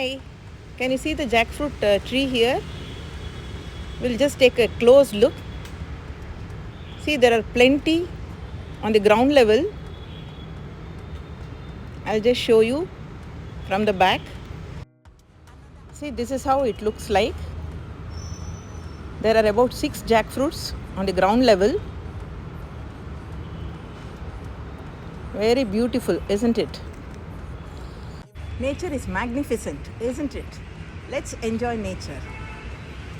Hi, can you see the jackfruit tree here? We'll just take a close look. See, there are plenty on the ground level. I'll just show you from the back. See, this is how it looks like. There are about 6 jackfruits on the ground level. Very beautiful, isn't it? Nature is magnificent, isn't it? Let's enjoy nature.